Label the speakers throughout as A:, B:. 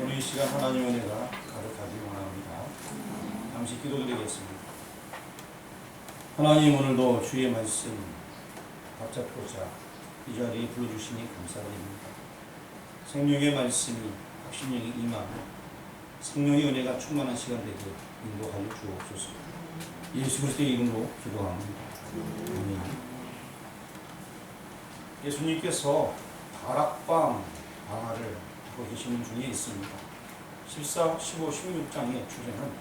A: 오늘 이 시간 하나님의 은혜가 가득하기 원합니다. 잠시 기도드리겠습니다. 하나님, 오늘도 주의 말씀 붙잡고자 이 자리에 불러주시니 감사드립니다. 생명의 말씀이 확신력이 임하고 생명의 은혜가 충만한 시간 되게 인도하여 주옵소서. 예수 그리스도의 이름으로 기도합니다. 아멘. 예수님께서 다락방 방화를 하고 계시는 중에 있습니다. 14, 15, 16장의 주제는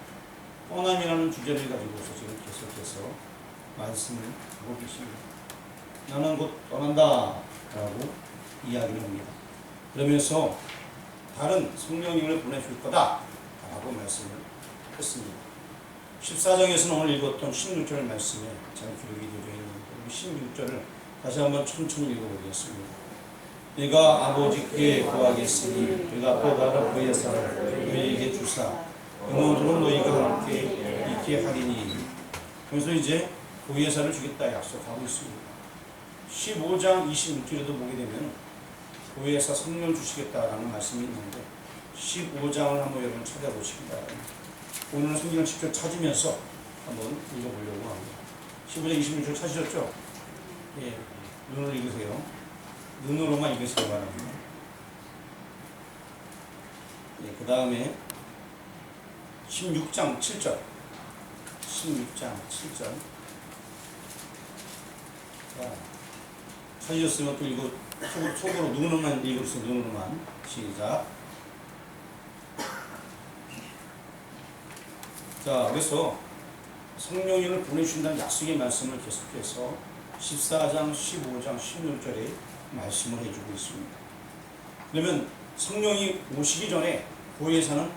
A: 떠남이라는 주제를 가지고서 지금 계속해서 말씀을 하고 계십니다. 나는 곧 떠난다 라고 이야기를 합니다. 그러면서 다른 성령님을 보내줄 거다 라고 말씀을 했습니다. 14장에서는 오늘 읽었던 16절 말씀에 잘 기록이 되어 있는데 16절을 다시 한번 천천히 읽어보겠습니다. 내가 아버지께 구하겠으니 그가 또 다른 보혜사를 너희에게 주사 영원토록 너희가 함께 있게 하리니. 그래서 이제 보혜사를 주겠다 약속하고 있습니다. 15장 26절에도 보게 되면 보혜사 성령 주시겠다라는 말씀이 있는데 15장을 한번 여러분 찾아보시기 바랍니다. 오늘은 성경을 직접 찾으면서 한번 읽어보려고 합니다. 15장 26절 찾으셨죠? 예, 눈을 읽으세요. 눈으로만 읽으시기 바랍니다. 예, 그 다음에 16장 7절 16장 7절 자, 찾으셨으면 또 읽어 속으로 눈으로만 읽으세요. 눈으로만 시작. 자, 그래서 성령님을 보내주신다는 약속의 말씀을 계속해서 14장, 15장, 16절에 말씀을 해주고 있습니다. 그러면 성령이 오시기 전에 보혜사는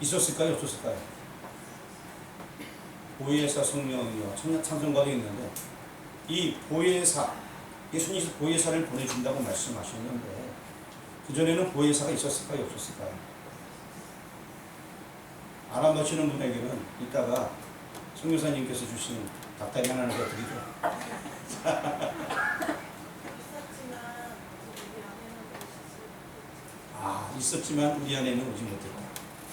A: 있었을까요? 없었을까요? 보혜사 성령이요 찬송가도 있는데 이 보혜사, 예수님께서 보혜사를 보내준다고 말씀하셨는데 그전에는 보혜사가 있었을까요? 없었을까요? 알아맞히는 분에게는 이따가 성교사님께서 주신 닭다리 하나를 더 드리죠. 있었지만 우리 안에는 오지 못했다.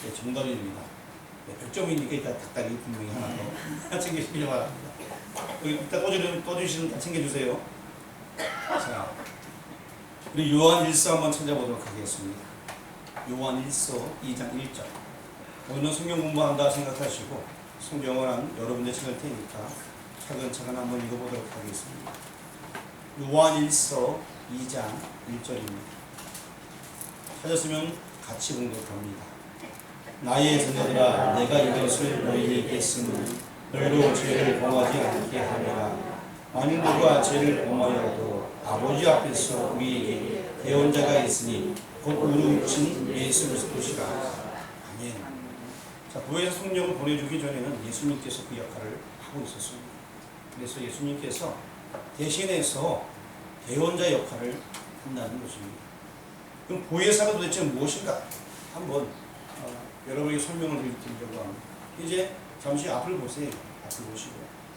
A: 네, 정답입니다. 네, 100점이니까 이따 닭다리 분명히 하나 더 챙기시기 바랍니다. 이따 떠주시는 다 챙겨주세요. 자, 그리고 요한 1서 한번 찾아보도록 하겠습니다. 요한 1서 2장 1절. 오늘은 성경 공부한다 생각하시고 성경을 한 여러분들 찾을 테니까 차근차근 한번 읽어보도록 하겠습니다. 요한 1서 2장 1절입니다. 찾았으면 같이 공독합니다. 나의 자녀들아, 내가 이것을 너희에게 쓰니 너희로 죄를 범하지 않게 하리라. 만일 누가 죄를 범하여도 아버지 앞에서 우리에게 대언자가 있으니 곧 우리 신 예수 그리스도시라. 아멘. 자, 보혜사 성령을 보내주기 전에는 예수님께서 그 역할을 하고 있었습니다. 그래서 예수님께서 대신해서 대언자 역할을 한다는 것입니다. 그럼 보혜사가 도대체 무엇인가? 한번 여러분에게 설명을 드리려고 합니다. 이제 잠시 앞을 보세요. 앞을 보시고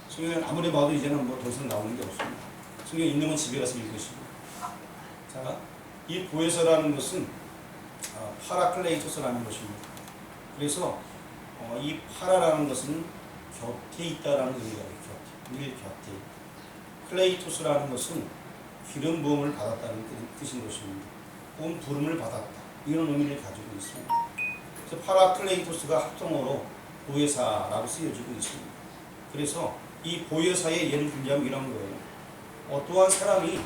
A: 성경을 아무리 봐도 이제는 뭐 더 이상 나오는 게 없습니다. 성경 있는 건 집에 가서 읽으시고. 자, 이 보혜사라는 것은 파라클레이토스라는 것입니다. 그래서 이 파라라는 것은 곁에 있다라는 의미가 곁에, 늘 곁에. 클레이토스라는 것은 기름 부음을 받았다는 뜻인 것입니다. 혹은 부름을 받았다. 이런 의미를 가지고 있습니다. 그래서 파라클레이토스가 합성어로 보혜사라고 쓰여지고 있습니다. 그래서 이 보혜사의 예를 들자면 이런 거예요. 어떠한 사람이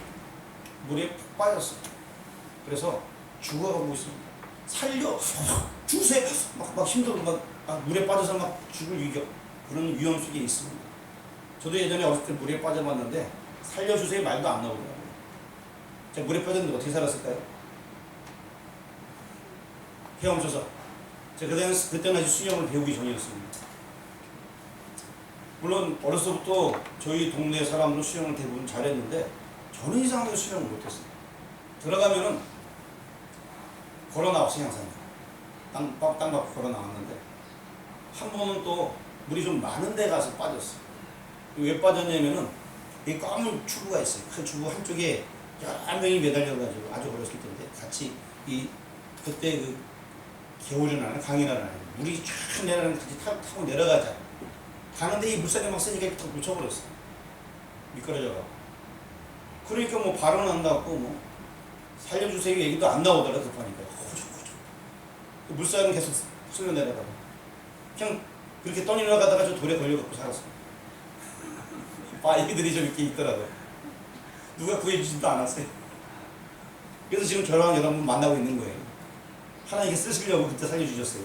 A: 물에 푹 빠졌어요. 그래서 죽어가고 있습니다. 살려! 주세요! 막 힘들어. 막 물에 빠져서 막 죽을 그런 위험 속에 있습니다. 저도 예전에 어렸을 때 물에 빠져봤는데 살려주세요 말도 안 나오더라고요. 제가 물에 빠졌는데 어떻게 살았을까요? 헤엄쳐서. 제가 그때는 아직 수영을 배우기 전이었습니다. 물론 어렸을 때부터 저희 동네 사람들은 수영을 대부분 잘했는데 저는 이상하게 수영을 못했어요. 들어가면은 걸어 나왔어요. 항상 땅밖 걸어 나왔는데 한 번은 또 물이 좀 많은 데 가서 빠졌어요. 왜 빠졌냐면은 이 검은 추구가 있어요. 큰 추구 한쪽에 여러 명이 매달려가지고 아주 어렸을 때인데 같이 그때 개울이나 강이나 물이 쫙 내려가는 같이 타고 내려가자. 가는데 이 물살이 막 세니까 탁 묻혀버렸어. 미끄러져가고. 그러니까 뭐 발언 한다고 뭐 살려주세요 얘기도 안 나오더라. 급하니까 호죽호죽. 물살은 계속 쓸려 내려가고 그냥 그렇게 떠내려가다가 저 돌에 걸려갖고 살았어. 바위들이 좀 이렇게 있더라고요. 누가 구해주지도 않았어요. 그래서 지금 저랑 여러분 만나고 있는 거예요. 하나님께 쓰시려고 그때 살려주셨어요.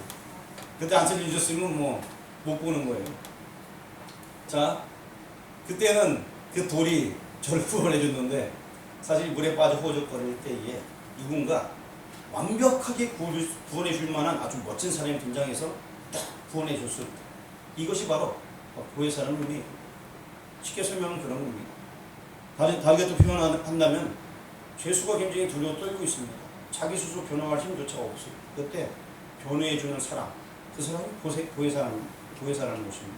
A: 그때 안 살려주셨으면 뭐 못 보는 거예요. 자, 그때는 그 돌이 저를 구원해 줬는데 사실 물에 빠져 호적거릴 때에 누군가 완벽하게 구원해 줄 만한 아주 멋진 사람이 등장해서 딱 구원해 줬을 때 이것이 바로 보혜사라는 의미예요. 쉽게 설명은 그런 겁니다. 다르게 또 표현한다면 죄수가 굉장히 두려워 떨고 있습니다. 자기 스스로 변화할 힘조차 없어요. 그때 변화해주는 사람, 그 사람이 보혜사라는 것입니다.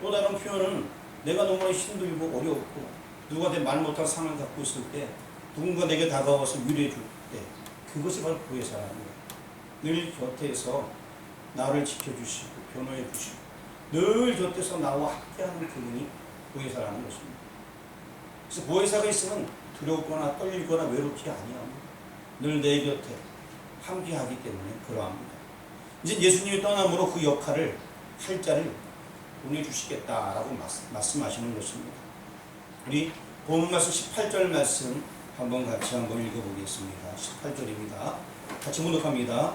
A: 또 다른 표현은 내가 너무나 힘들고 어려웠고 누가 내 말 못할 상황을 갖고 있을 때 누군가 내게 다가와서 위로해 줄 때 그것이 바로 보혜사라는 거예요. 늘 곁에서 나를 지켜주시고 변호해 주시고 늘 곁에서 나와 함께하는 그분이 보혜사라는 것입니다. 그래서 보혜사가 있으면 두렵거나 떨리거나 외롭지 아니합니다. 늘 내 곁에 함께하기 때문에 그러합니다. 이제 예수님이 떠남으로 그 역할을 할 자를 보내주시겠다라고 말씀하시는 것입니다. 우리 본문 말씀 18절 말씀 한번 같이 읽어보겠습니다. 18절입니다. 같이 문독합니다.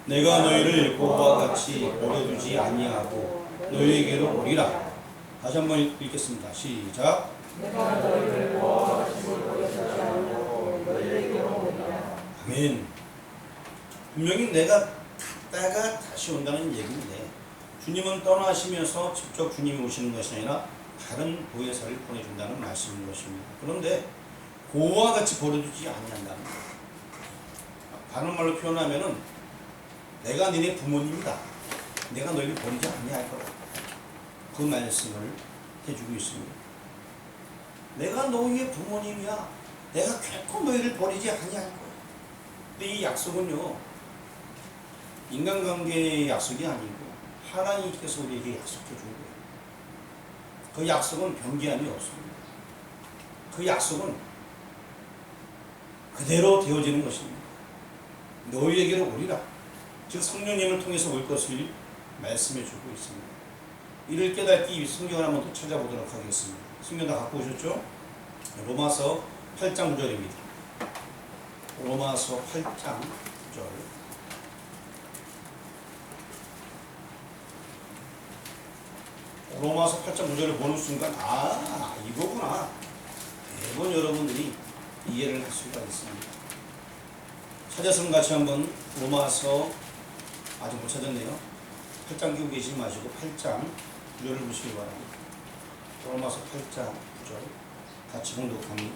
A: 내가 너희를 고와 같이 버려두지 아니하고 너희에게로 오리라. 다시 한번 읽겠습니다. 시작.
B: 내가 너희를 고와 같이 버려두지 아니하고 너희에게로 오리라.
A: 아멘. 분명히 내가 갔다가 다시 온다는 얘기인데 주님은 떠나시면서 직접 주님이 오시는 것이 아니라 다른 보혜사를 보내준다는 말씀인 것입니다. 그런데 고와 같이 버려두지 아니한다는 거예요. 다른 말로 표현하면은 내가 너네 부모님이다. 내가 너희를 버리지 아니할 거다. 그 말씀을 해주고 있습니다. 내가 너희의 부모님이야. 내가 결코 너희를 버리지 아니할 거야. 근데 이 약속은요, 인간관계의 약속이 아니고 하나님께서 우리에게 약속해 준 거예요. 그 약속은 변기함이 없습니다. 그 약속은 그대로 되어지는 것입니다. 너희에게로 오리라. 즉 성령님을 통해서 올 것을 말씀해 주고 있습니다. 이를 깨닫기 위해 성경을 한번 더 찾아보도록 하겠습니다. 성경 다 갖고 오셨죠? 로마서 8장 9절입니다. 로마서 8장 9절. 로마서 8장 9절을 보는 순간 이거구나. 매번 여러분들이 이해를 할 수가 있습니다. 찾았으면 같이 한번 로마서 아직 못 찾았네요. 8장 끼고 계시지 마시고 8장 9절을 보시기 바랍니다. 로마서 8장 9절 같이 공독합니다.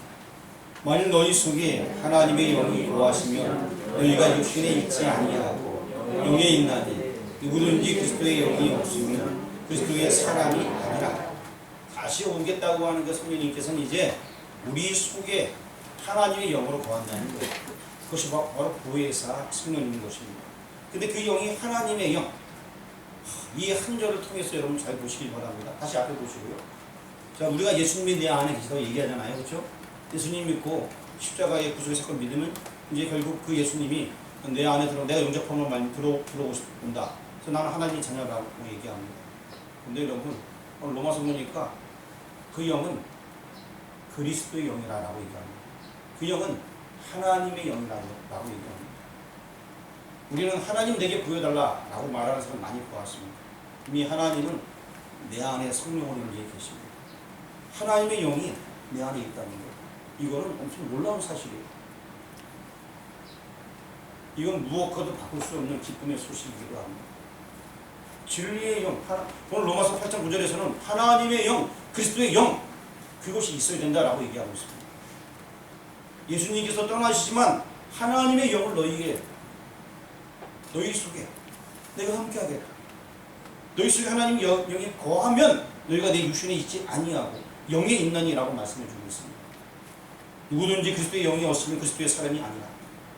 A: 만일 너희 속에 하나님의 영이 거하시면 너희가 육신에 있지 아니하고 영에 있나니 누구든지 그리스도의 영이 없으면 그리스도의 사람이 아니라. 다시 오겠다고 하는 그 성령님께서는 이제 우리 속에 하나님의 영으로 거한다는 거예요. 그것이 바로 보혜사 성령님인 것입니다. 근데 그 영이 하나님의 영, 이 한 절을 통해서 여러분 잘 보시길 바랍니다. 다시 앞에 보시고요. 자, 우리가 예수님이 내 안에 계시다고 얘기하잖아요. 그렇죠? 예수님 믿고 십자가의 구속의 사건 믿으면 이제 결국 그 예수님이 내 안에 내가 영접하는 말 들어온다. 그래서 나는 하나님의 자녀라고 얘기합니다. 근데 여러분 오늘 로마서 보니까 그 영은 그리스도의 영이라고 얘기합니다. 그 영은 하나님의 영이라고 얘기합니다. 우리는 하나님 내게 보여달라라고 말하는 사람 많이 보았습니다. 이미 하나님은 내 안에 성령으로 계십니다. 하나님의 영이 내 안에 있다는 것. 이거는 엄청 놀라운 사실이에요. 이건 무엇과도 바꿀 수 없는 기쁨의 소식이기도 합니다. 진리의 영, 오늘 로마서 8장 9절에서는 하나님의 영, 그리스도의 영, 그것이 있어야 된다라고 얘기하고 있습니다. 예수님께서 떠나시지만 하나님의 영을 너희 속에 내가 함께하겠다. 너희 속에 하나님의 영이 거하면 너희가 내 육신에 있지 아니하고 영에 있나니라고 말씀해 주고 있습니다. 누구든지 그리스도의 영이 없으면 그리스도의 사람이 아니라.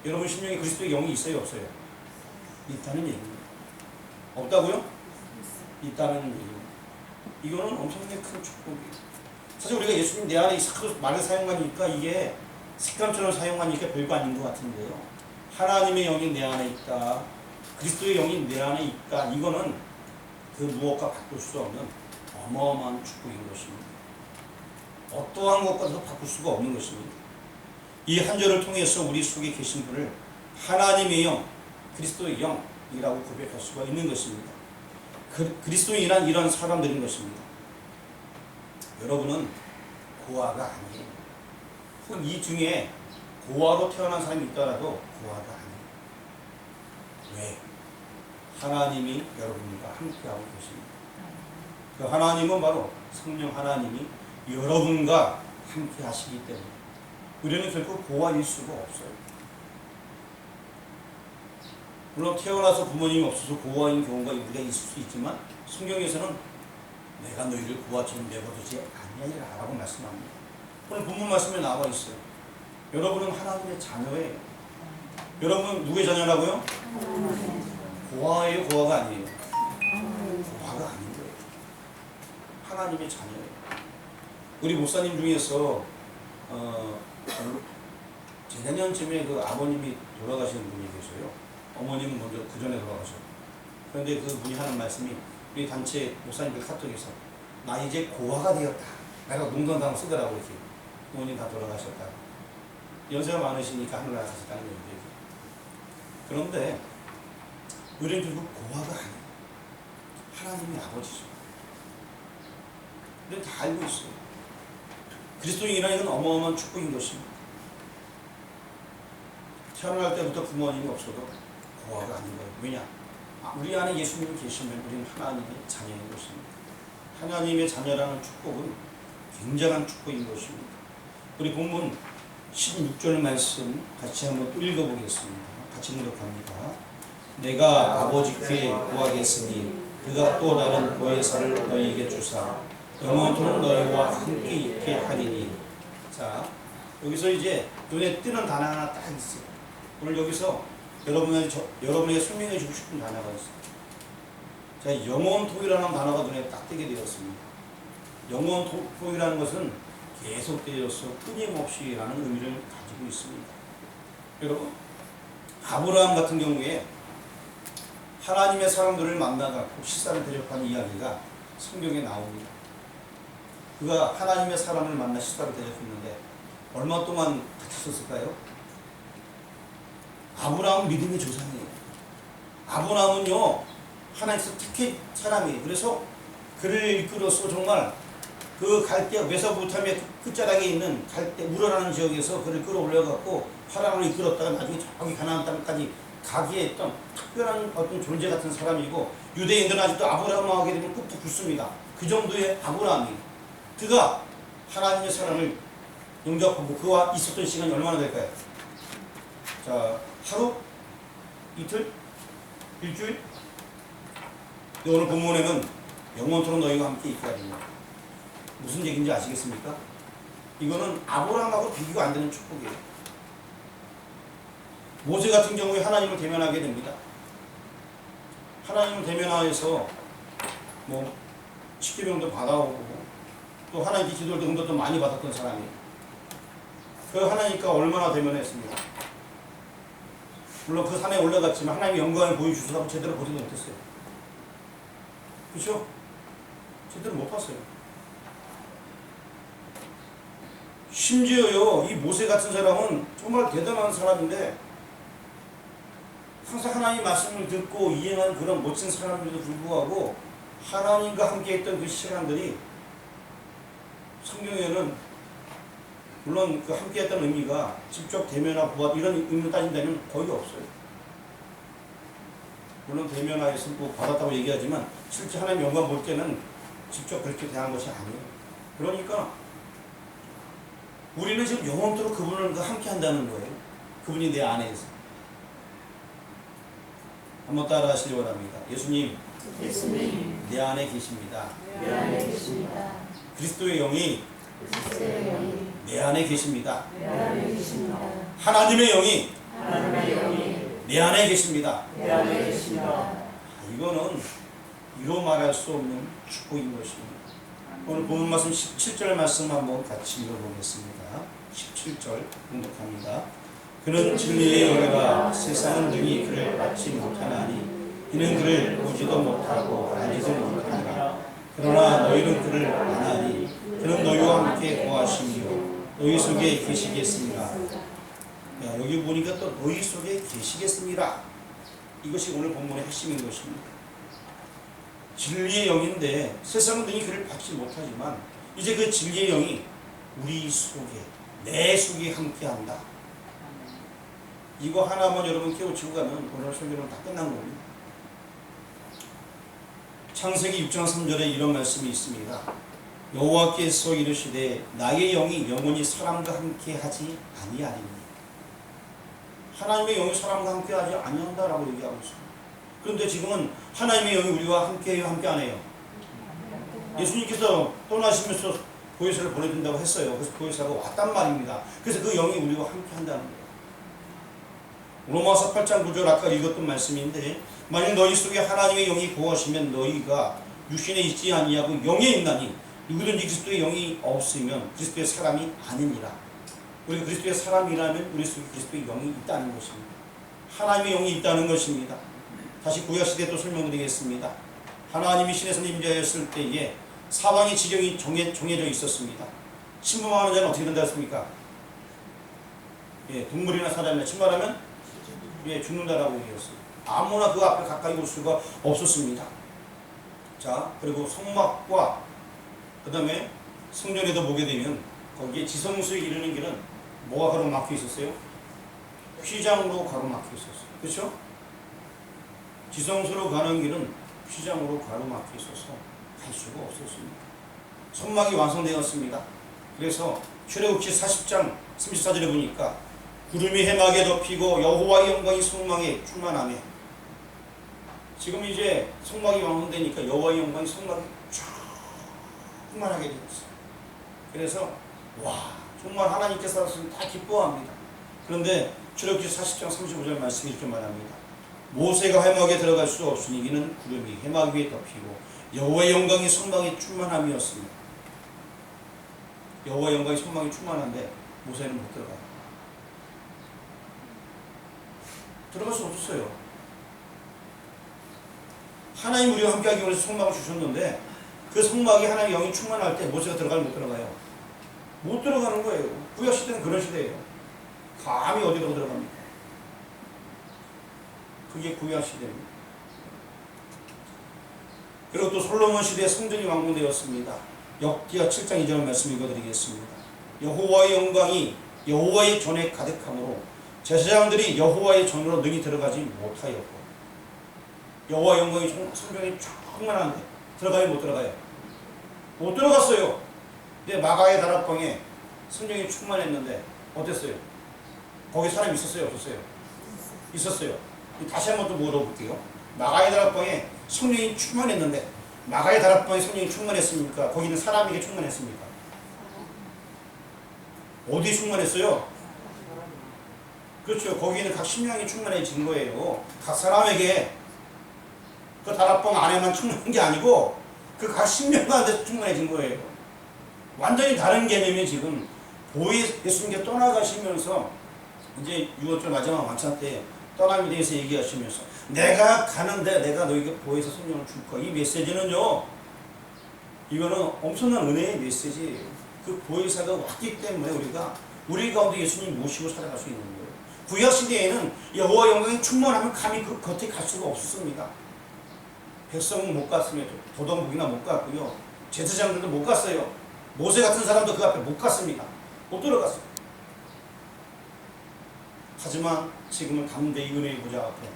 A: 여러분 심령에 그리스도의 영이 있어요 없어요? 있다는 얘기입니다. 없다고요? 있다는 얘기입니다. 이거는 엄청나게 큰 축복이에요. 사실 우리가 예수님 내 안에 있어 말을 사용하니까 이게 습관처럼 사용하니까 별거 아닌 것 같은데요. 하나님의 영이 내 안에 있다. 그리스도의 영이 내 안에 있다. 이거는 그 무엇과 바꿀 수 없는 어마어마한 축복인 것입니다. 어떠한 것과도 바꿀 수가 없는 것입니다. 이 한 절을 통해서 우리 속에 계신 분을 하나님의 영, 그리스도의 영이라고 고백할 수가 있는 것입니다. 그리스도인이란 이런 사람들인 것입니다. 여러분은 고아가 아니에요. 혹은 이 중에 고아로 태어난 사람이 있더라도 고아가 아니에요. 왜? 하나님이 여러분과 함께하고 계십니다. 그 하나님은 바로 성령 하나님이 여러분과 함께 하시기 때문에 우리는 결코 고아일 수가 없어요. 물론 태어나서 부모님이 없어서 고아인 경우가 우리가 있을 수 있지만 성경에서는 내가 너희를 고아처럼 내버려두지 아니하리라 라고 말씀합니다. 오늘 본문 말씀에 나와 있어요. 여러분은 하나님의 자녀예요. 여러분은 누구의 자녀라고요? 고아예요? 고아가 아니에요? 고아가 아닌 거예요. 하나님의 자녀예요. 우리 목사님 중에서 재작년쯤에 그 아버님이 돌아가시는 분이 계셔요. 어머님은 먼저 그 전에 돌아가셨고. 그런데 그 분이 하는 말씀이 우리 단체 목사님들 카톡에서 나 이제 고아가 되었다. 내가 농담담 쓰더라고 이렇게. 부모님 다 돌아가셨다. 연세가 많으시니까 하늘나라 가셨다는 얘기죠. 그런데 우리는 결국 고아가 아니에요. 하나님의 아버지죠. 우리는 다 알고 있어요. 그리스도인이라는 건 어마어마한 축복인 것입니다. 태어날 때부터 부모님이 없어도 고아가 아닌 거예요. 왜냐? 우리 안에 예수님이 계시면 우리는 하나님의 자녀인 것입니다. 하나님의 자녀라는 축복은 굉장한 축복인 것입니다. 우리 본문 16절 말씀 같이 한번 또 읽어보겠습니다. 같이 낭독합니다. 내가 아버지께 구하겠으니 그가 또 다른 보혜사를 너희에게 주사 영원토록 너희와 함께 있게 하리니. 자, 여기서 이제 눈에 띄는 단어 하나 딱 있어요. 오늘 여기서 여러분에게 설명해 주고 싶은 단어가 있어요. 자, 영원토이라는 단어가 눈에 딱 띄게 되었습니다. 영원토이라는 것은 계속되어서 끊임없이라는 의미를 가지고 있습니다. 여러분, 아브라함 같은 경우에 하나님의 사람들을 만나갖고 식사를 대접한 이야기가 성경에 나옵니다. 그가 하나님의 사람을 만나 식사를 대접했는데 얼마 동안 같이 있었을까요? 아브라함은 믿음의 조상이에요. 아브라함은요, 하나님께서 택한 사람이에요. 그래서 그를 이끌어서 정말 그 갈대 메소포타미아 끝자락에 있는 갈대 우러라는 지역에서 그를 끌어올려갖고 하나님을 이끌었다가 나중에 저기 가나안 땅까지 가게 했던 특별한 어떤 존재 같은 사람이고, 유대인들은 아직도 아브라함을 하게 되면 꾹꾹 굳습니다. 그 정도의 아브라함이, 그가 하나님의 사람을 영접하고 그와 있었던 시간이 얼마나 될까요? 자, 하루? 이틀? 일주일? 오늘 본문에는 영원토록 너희와 함께 있게 하리니. 무슨 얘기인지 아시겠습니까? 이거는 아브라함하고 비교가 안 되는 축복이에요. 모세 같은 경우에 하나님을 대면하게 됩니다. 하나님을 대면하여서 뭐 십계명도 받아오고 또 하나님께 기도할 때 응답도 많이 받았던 사람이에요. 그 하나님과 얼마나 대면했습니까? 물론 그 산에 올라갔지만 하나님의 영광을 보여주셔서 제대로 보지도 못했어요. 그렇죠? 제대로 못 봤어요. 심지어요, 이 모세 같은 사람은 정말 대단한 사람인데 항상 하나님 말씀을 듣고 이행한 그런 멋진 사람들도 불구하고 하나님과 함께 했던 그 시간들이 성경에는 물론 그 함께 했던 의미가 직접 대면하고 보아 이런 의미로 따진다면 거의 없어요. 물론 대면하여서 뭐 받았다고 얘기하지만 실제 하나님 영광 볼 때는 직접 그렇게 대한 것이 아니에요. 그러니까 우리는 지금 영원토록 그분을 함께 한다는 거예요. 그분이 내 안에 있어요. 한번 따라 하시기 바랍니다. 예수님, 내 안에 계십니다.
B: 내 안에 계십니다.
A: 그리스도의 영이
B: 그리스도의 영이
A: 내 안에 계십니다.
B: 내 안에 계십니다.
A: 하나님의 영이
B: 하나님의 영이
A: 내 안에 계십니다.
B: 내 안에 계십니다.
A: 이거는 이로 말할 수 없는 축복인 것입니다. 오늘 본문 말씀 17절 말씀 한번 같이 읽어보겠습니다. 17절 공독합니다. 그는 진리의 영이라 세상은 능히 그를 받지 못하나니 이는 그를 보지도 못하고 알지도 못하니라. 그러나 너희는 그를 아나니 그는 너희와 함께 거하시며 너희 속에 계시겠습니다. 야, 여기 보니까 또 너희 속에 계시겠습니다. 이것이 오늘 본문의 핵심인 것입니다. 진리의 영인데 세상은 능히 그를 받지 못하지만 이제 그 진리의 영이 우리 속에, 내 속에 함께한다. 이거 하나만 여러분 깨우치고 가면 오늘 설교는 다 끝난 겁니다. 창세기 6장 3절에 이런 말씀이 있습니다. 여호와께서 이르시되 나의 영이 영원히 사람과 함께하지 아니하리니. 하나님의 영이 사람과 함께하지 아니한다라고 얘기하고 있습니다. 그런데 지금은 하나님의 영이 우리와 함께해요, 함께 안 해요? 예수님께서 떠나시면서 보혜사를 보내준다고 했어요. 그래서 보혜사가 왔단 말입니다. 그래서 그 영이 우리와 함께 한다는 거예요. 로마서 8장 9절 아까 읽었던 말씀인데 만약 너희 속에 하나님의 영이 거하시면 너희가 육신에 있지 아니하고 영에 있나니 누구든지 그리스도의 영이 없으면 그리스도의 사람이 아니니라. 우리가 그리스도의 사람이라면 우리 속에 그리스도의 영이 있다는 것입니다. 하나님의 영이 있다는 것입니다. 다시 구약시대 또 설명드리겠습니다. 하나님이 신의 손에 임재하였을 때에 사방의 지경이 정해져 있었습니다. 침범하는 자는 어떻게 된다 했습니까? 예, 동물이나 사람이나 침범하면 죽는다라고 얘기했습니다. 아무나 그 앞에 가까이 올 수가 없었습니다. 자, 그리고 성막과 그 다음에 성전에도 보게 되면 거기에 지성소에 이르는 길은 뭐가 가로막혀 있었어요? 휘장으로 가로막혀 있었어요. 그렇죠? 지성소로 가는 길은 휘장으로 가로막혀 있어서 갈 수가 없었습니다. 성막이 완성되었습니다. 그래서 출애굽기 40장 34절에 보니까 구름이 해막에 덮이고 여호와의 영광이 성막에 충만하며. 지금 이제 성막이 완성되니까 여호와의 영광이 성막에 충만하게 되었어요. 그래서 와, 정말 하나님께서 다 기뻐합니다. 그런데 출애굽기 40장 35절 말씀이 이렇게 말합니다. 모세가 해막에 들어갈 수 없으니 이는 구름이 해막 위에 덮이고 여호와의 영광이 성막에 충만함이었습니다. 여호와의 영광이 성막에 충만한데 모세는 못 들어가요. 들어갈 수 없었어요. 하나님 우리와 함께하기 위해서 성막을 주셨는데 그 성막에 하나님의 영이 충만할 때 모세가 들어가요, 못 들어가요? 못 들어가는 거예요. 구약 시대는 그런 시대예요. 감히 어디로 들어갑니까? 그게 구약 시대입니다. 그리고 또 솔로몬 시대에 성전이 완공되었습니다. 역기하 7장 2절 말씀 읽어드리겠습니다. 여호와의 영광이 여호와의 전에 가득하므로 제사장들이 여호와의 전으로 능히 들어가지 못하였고. 여호와의 영광이 성전에 충만한데 들어가요, 못 들어가요? 못 들어갔어요. 근데 마가의 다락방에 성령이 충만했는데 어땠어요? 거기 사람이 있었어요, 없었어요? 있었어요. 다시 한번 또 물어볼게요. 마가의 다락방에 성령이 충만했는데 마가의 다락방에 성령이 충만했습니까? 거기는 사람에게 충만했습니까? 어디 충만했어요? 그렇죠. 거기는 각 심령이 충만해진 거예요. 각 사람에게. 그 다락방 안에만 충만한 게 아니고 그 각 심령한테 충만해진 거예요. 완전히 다른 개념이 지금 예수님께 떠나가시면서 이제 6월절 마지막 만찬 때 떠남에 대해서 얘기하시면서 내가 가는데 내가 너희에게 보혜사 성령을 줄 거야. 이 메시지는요, 이거는 엄청난 은혜의 메시지예요. 그 보혜사가 왔기 때문에 우리 가운데 예수님 모시고 살아갈 수 있는 거예요. 구약 시대에는 여호와 영광이 충만하면 감히 그 겉에 갈 수가 없었습니다. 백성은 못 갔으며 도덕목이나 못 갔고요. 제사장들도 못 갔어요. 모세 같은 사람도 그 앞에 못 갔습니다. 못 들어갔어요. 하지만 지금은 담대히 은혜의 보좌 앞에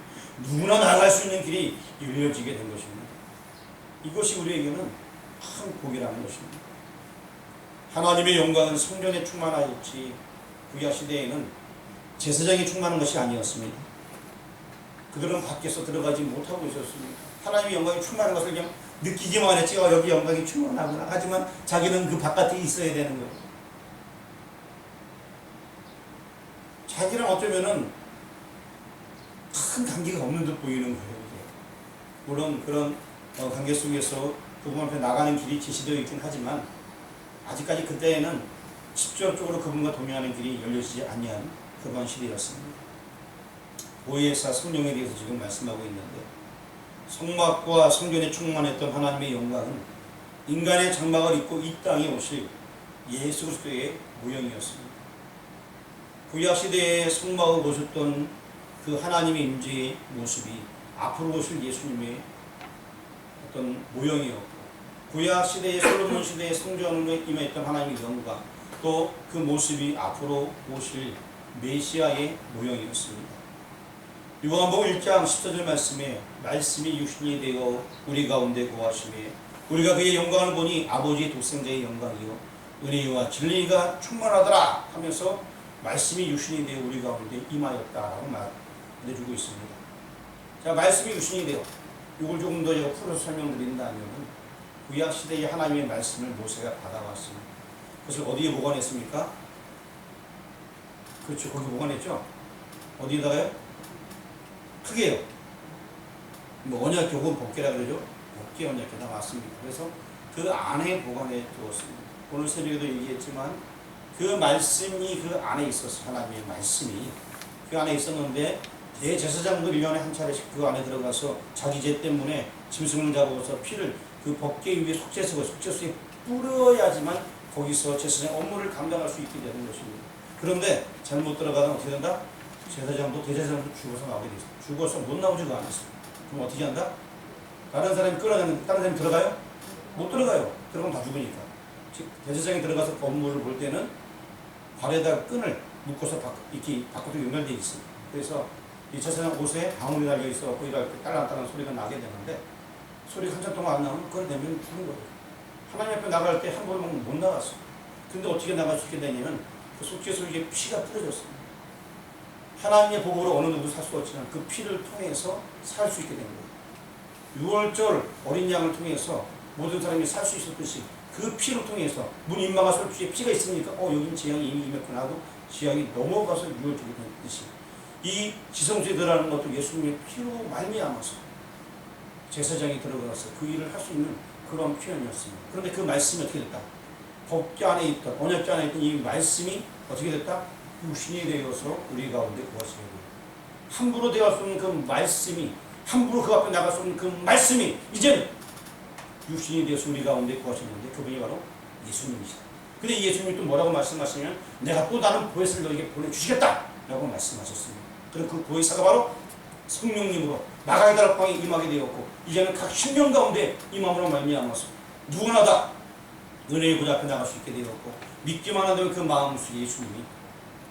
A: 누구나 나아갈 수 있는 길이 열려지게 된 것입니다. 이것이 우리에게는 큰 복이라는 것입니다. 하나님의 영광은 성전에 충만하였지 구약 시대에는 제사장이 충만한 것이 아니었습니다. 그들은 밖에서 들어가지 못하고 있었습니다. 하나님의 영광이 충만한 것을 그냥 느끼기만 했지 여기 영광이 충만하구나. 하지만 자기는 그 바깥에 있어야 되는 거예요. 자기랑 어쩌면은 큰 관계가 없는 듯 보이는 거예요. 이게. 물론 그런 관계 속에서 그분 앞에 나가는 길이 제시되어 있긴 하지만 아직까지 그때에는 직접적으로 그분과 동행하는 길이 열려지지 아니한 그런 시대였습니다. 보혜사 성령에 대해서 지금 말씀하고 있는데 성막과 성전에 충만했던 하나님의 영광은 인간의 장막을 입고 이 땅에 오실 예수 그리스도의 모형이었습니다. 구약시대에 성막을 보셨던 그 하나님의 임재의 모습이 앞으로 오실 예수님의 어떤 모형이었고 구약시대의 솔로몬 시대의 성전으로 임했던 하나님의 영광 또 그 모습이 앞으로 오실 메시아의 모형이었습니다. 요한복음 1장 14절 말씀에 말씀이 육신이 되어 우리 가운데 거하시매 우리가 그의 영광을 보니 아버지의 독생자의 영광이요 은혜와 진리가 충만하더라 하면서 말씀이 육신이 되어 우리 가운데 임하였다라고 말해주고 있습니다. 자, 말씀이 육신이 되어 이걸 조금 더 제가 풀어서 설명드린다면 구약시대의 하나님의 말씀을 모세가 받아왔습니다. 그것을 어디에 보관했습니까? 그렇죠. 거기 보관했죠. 어디에다가요? 크게요. 뭐 언약궤 혹은 법궤라 그러죠. 법궤 언약궤가 맞습니다. 그래서 그 안에 보관해 두었습니다. 오늘 새벽에도 얘기했지만 그 말씀이 그 안에 있었어요. 하나님의 말씀이 그 안에 있었는데 대제사장도 1년에 한 차례씩 그 안에 들어가서 자기 죄 때문에 짐승을 잡아서 피를 그 법궤 위에 속죄소에 뿌려야지만 거기서 제사장 업무를 감당할 수 있게 되는 것입니다. 그런데 잘못 들어가면 어떻게 된다? 제사장도 대제사장도 죽어서 나오게 돼 있어요. 죽어서 못 나오지가 않았어요. 그럼 어떻게 한다? 다른 사람이 끌어내는 다른 사람이 들어가요? 못 들어가요. 들어가면 다 죽으니까. 즉 대제사장이 들어가서 업무를 볼 때는 발에다 끈을 묶어서 이렇게 밖으로 연결되어 있어요. 그래서 이 제사장 옷에 방울이 달려 있어 이렇게 딸랑딸랑 소리가 나게 되는데 소리가 한참 동안 안 나오면 그걸 내면 죽는 거예요. 하나님 앞에 나갈 때 한 번은 못 나갔어요. 근데 어떻게 나갈 수 있게 되냐면 그 속죄소에 피가 뿌려졌습니다. 하나님의 복으로 어느 누구도 살 수 없지만 그 피를 통해서 살 수 있게 된 거예요. 6월절 어린 양을 통해서 모든 사람이 살 수 있었듯이 그 피를 통해서 문 임마가 설주에 피가 있으니까 여긴 재앙이 이미 임했구나 하고 재앙이 넘어가서 6월절이 됐듯이 이 지성소에 들어가는 것도 예수님의 피로 말미암아서 제사장이 들어가서 그 일을 할 수 있는 그런 표현이었습니다. 그런데 그 말씀이 어떻게 됐다? 법궤 안에 있던 언약궤 안에 있던 이 말씀이 어떻게 됐다? 육신이 되어서 우리 가운데 거하시게 돼요. 함부로 대할 수 없는 그 말씀이 함부로 그 앞에 나갈 수 없는 그 말씀이 이제는 육신이 되어서 우리 가운데 거하시는데 그분이 바로 예수님이시다. 근데 예수님이 또 뭐라고 말씀하시냐면 내가 또 다른 보혜사를 너에게 보내주시겠다 라고 말씀하셨습니다. 그리고 그 보혜사가 바로 성령님으로 나가야 될 방에 임하게 되었고 이제는 각 신령 가운데 임함으로 말미암아서 누구나 다 은혜의 보좌 앞에 나갈 수 있게 되었고 믿기만 하는 그 마음 속에 예수님이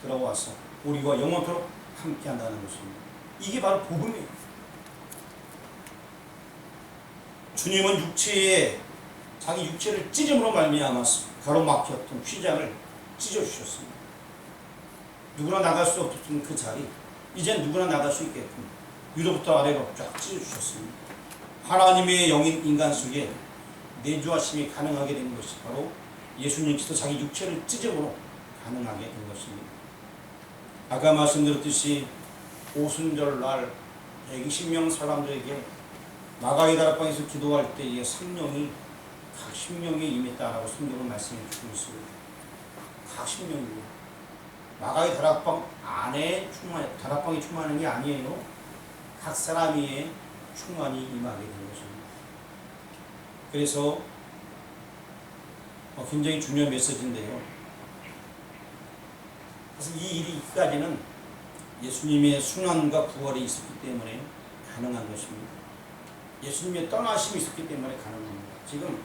A: 들어와서 우리와 영원토록 함께 한다는 것입니다. 이게 바로 복음이에요. 주님은 육체에 자기 육체를 찢음으로 말미암아서 가로막혔던 휘장을 찢어주셨습니다. 누구나 나갈 수 없었던 그 자리 이젠 누구나 나갈 수 있게끔 위로부터 아래로 쫙 찢어주셨습니다. 하나님의 영인 인간 속에 내주하심이 가능하게 된 것이 바로 예수님께서 자기 육체를 찢음으로 가능하게 된 것입니다. 아까 말씀드렸듯이 오순절날 120명 사람들에게 마가의 다락방에서 기도할 때에 성령이 각 신명에 임했다라고 성경은 말씀해 주고 있습니다. 각 신명이요. 마가의 다락방 안에 다락방이 충만한 게 아니에요. 각 사람의 충만이 임하게 된 것입니다. 그래서 굉장히 중요한 메시지인데요. 사실 이 일이 있기까지는 예수님의 순환과 부활이 있었기 때문에 가능한 것입니다. 예수님의 떠나심이 있었기 때문에 가능합니다. 지금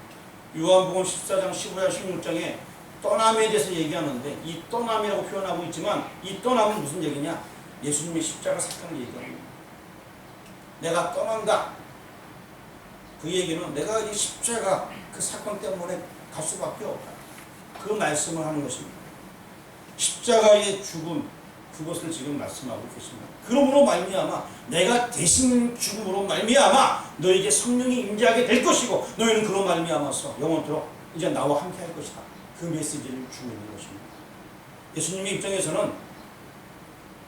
A: 요한복음 14장, 15장, 16장에 떠남에 대해서 얘기하는데 이 떠남이라고 표현하고 있지만 이 떠남은 무슨 얘기냐? 예수님의 십자가 사건을 얘기합니다. 내가 떠난다. 그 얘기는 내가 이 십자가 그 사건 때문에 갈 수밖에 없다. 그 말씀을 하는 것입니다. 십자가의 죽음 그것을 지금 말씀하고 계십니다. 그러므로 말미암아 내가 대신 죽음으로 말미암아 너에게 성령이 임재하게 될 것이고 너희는 그로 말미암아서 영원토록 이제 나와 함께 할 것이다. 그 메시지를 주고 있는 것입니다. 예수님의 입장에서는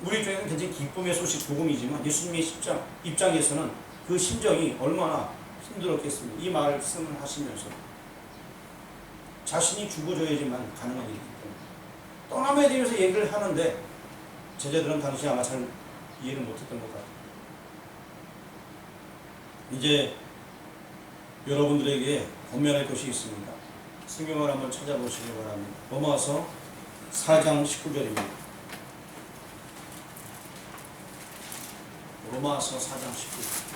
A: 우리 입장에서는 굉장히 기쁨의 소식, 복음이지만 예수님의 입장에서는 그 심정이 얼마나 힘들었겠습니까? 이 말씀을 하시면서 자신이 죽어줘야지만 가능한 일이기 때문에 떠남에 대해서 얘기를 하는데 제자들은 당시 아마 잘 이해를 못했던 것 같아요. 이제 여러분들에게 권면할 것이 있습니다. 성경을 한번 찾아보시기 바랍니다. 로마서 4장 19절입니다. 로마서 4장 19절.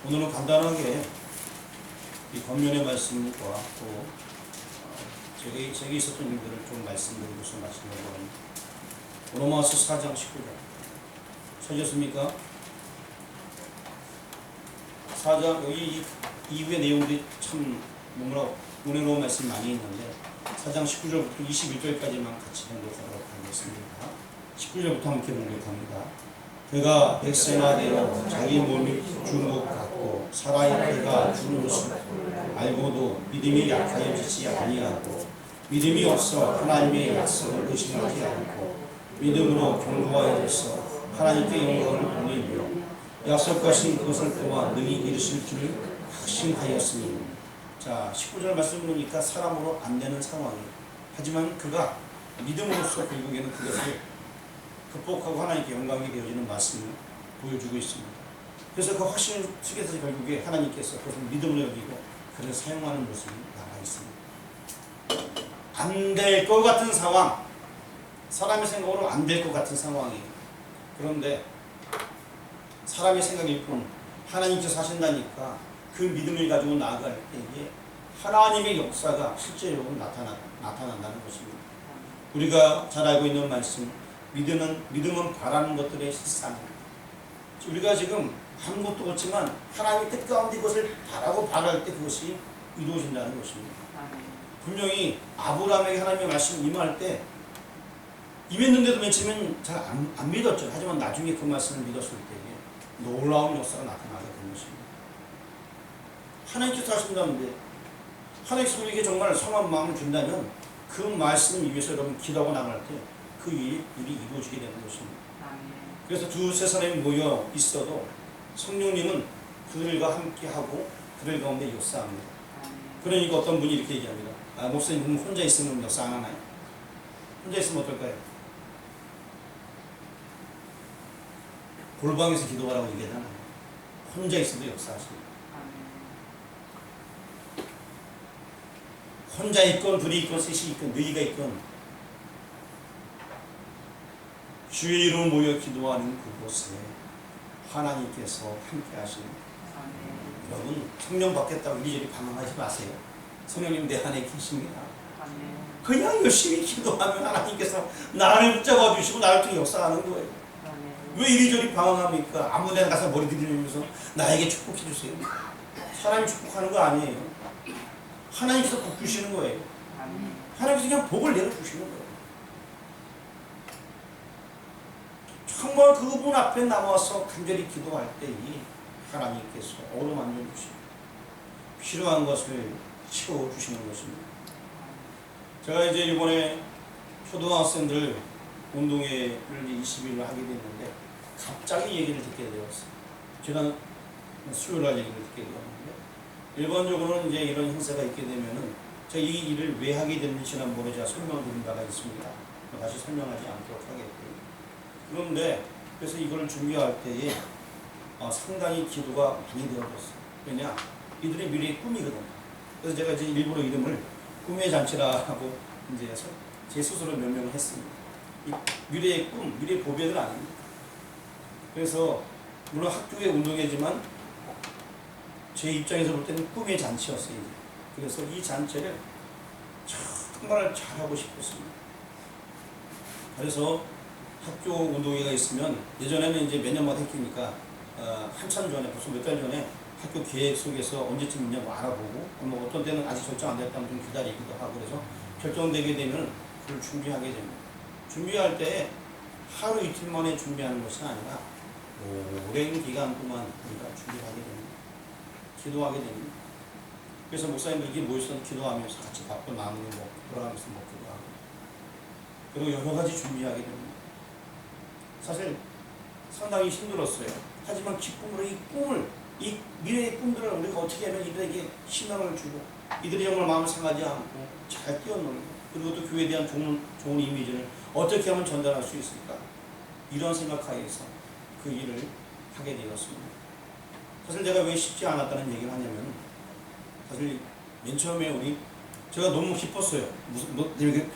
A: 오늘은 간단하게 이 권면의 말씀과 또 제게 있었던 일들을 좀 말씀드리고서 말씀드리려고 합니다. 로마서 4장 19절. 찾으셨습니까? 4장, 여기 이후의 내용들이 참 너무나 은혜로운 말씀이 많이 있는데 4장 19절부터 21절까지만 같이 공독하도록 하겠습니다. 19절부터 함께 공독합니다. 그가 백세나 되어 자기 몸이 죽은 것 같고 살아있는 그가 죽은 것을 알고도 믿음이 약하여지지 아니하고 믿음이 없어 하나님의 약속을 의심하지 않고 믿음으로 견고하여져서 하나님께 영광을 돌리며 약속하신 그것을 또한 능히 이루실 줄을 확신하였으니. 자, 19절 말씀 보니까 사람으로 안 되는 상황이에요. 하지만 그가 믿음으로써 결국에는 그것을 극복하고 하나님께 영광이 되어지는 말씀을 보여주고 있습니다. 그래서 그 확신 속에서 결국에 하나님께서 그것을 믿음으로 여기고 그를 사용하는 모습이 나와 있습니다. 안 될 것 같은 상황, 사람의 생각으로 안 될 것 같은 상황이에요. 그런데 사람의 생각일 뿐 하나님께서 하신다니까 그 믿음을 가지고 나아갈 때에 하나님의 역사가 실제로 나타난다는 것입니다. 우리가 잘 알고 있는 말씀, 믿음은 바라는 것들의 실상입니다. 우리가 지금 아무것도 없지만 하나님의 뜻 가운데 그것을 바랄 때 그것이 이루어진다는 것입니다. 분명히 아브라함에게 하나님의 말씀 임할 때 임했는데도 맨 처음엔 잘 안 믿었죠. 하지만 나중에 그 말씀을 믿었을 때에 놀라운 역사가 나타나게 된 것입니다. 하나님께서 하신다는데 하나님께서 우리에게 정말 성한 마음을 준다면 그 말씀을 위해서 여러분 기도하고 나갈 때 그 일이 이루어지게 되는 것입니다. 그래서 두세 사람이 모여 있어도 성령님은 그들과 함께하고 그들 가운데 역사합니다. 그러니까 어떤 분이 이렇게 얘기합니다. 목사님 혼자 있으면 역사 안 하나요? 혼자 있으면 어떨까요? 골방에서 기도하라고 얘기하잖아요. 혼자 있어도 역사하십니다. 혼자 있건 둘이 있건 셋이 있건 너희가 있건 주의 이름 모여 기도하는 그곳에 하나님께서 함께 하시는. 여러분 성령 받겠다고 이리저리 방황하지 마세요. 성령님 내 안에 계십니다. 그냥 열심히 기도하면 하나님께서 나를 붙잡아 주시고 나를 통해 역사하는 거예요. 왜 이리저리 방황합니까? 아무 데나 가서 머리 들이면서 나에게 축복해 주세요. 사람이 축복하는 거 아니에요. 하나님께서 복 주시는 거예요. 하나님께서 그냥 복을 내려주시는 거예요. 정말 그분 앞에 나와서 간절히 기도할 때 하나님께서 어루만져 주시고 필요한 것을 채워주시는 것입니다. 제가 이제 이번에 초등학생들 운동회를 20일로 하게 됐는데 갑자기 얘기를 듣게 되었어요. 지난 수요일날 얘기를 듣게 되었는데 일반적으로는 이제 이런 행사가 있게 되면은 제가 이 일을 왜 하게 됐는지 지난번에 제가 설명을 드린 바가 있습니다. 다시 설명하지 않도록 하겠고요. 그런데 그래서 이걸 준비할 때에 상당히 기도가 많이 되어졌어요. 왜냐? 이들의 미래의 꿈이거든요. 그래서 제가 이제 일부러 이름을 꿈의 잔치라고 이제 제 스스로 명명을 했습니다. 이 미래의 꿈, 미래의 보배는 아닙니다. 그래서 물론 학교의 운동회지만 제 입장에서 볼 때는 꿈의 잔치였어요. 그래서 이 잔치를 정말 잘하고 싶었습니다. 그래서 학교 운동회가 있으면 예전에는 이제 몇 년마다 했으니까 한참 전에 벌써 몇 달 전에 학교 계획 속에서 언제쯤 있냐고 알아보고 뭐 어떤 때는 아직 결정 안 됐다면 좀 기다리기도 하고 그래서 결정되게 되면 그걸 준비하게 됩니다. 준비할 때 하루 이틀 만에 준비하는 것이 아니라 오랜 기간 동안 우리가 준비하게 됩니다. 기도하게 됩니다. 그래서 목사님들끼리 모여서 기도하면서 같이 밥도 나누고 돌아가면서 먹기도 하고 그리고 여러 가지 준비하게 됩니다. 사실 상당히 힘들었어요. 하지만 기쁨으로 이 꿈을, 이 미래의 꿈들을 우리가 어떻게 하면 이들에게 희망을 주고 이들이 정말 마음을 상하지 않고 잘 뛰어놀고 그리고 또 교회에 대한 좋은 이미지를 어떻게 하면 전달할 수 있을까, 이런 생각하에서 그 일을 하게 되었습니다. 사실 내가 왜 쉽지 않았다는 얘기를 하냐면, 사실 맨 처음에 제가 너무 기뻤어요. 무슨 이렇게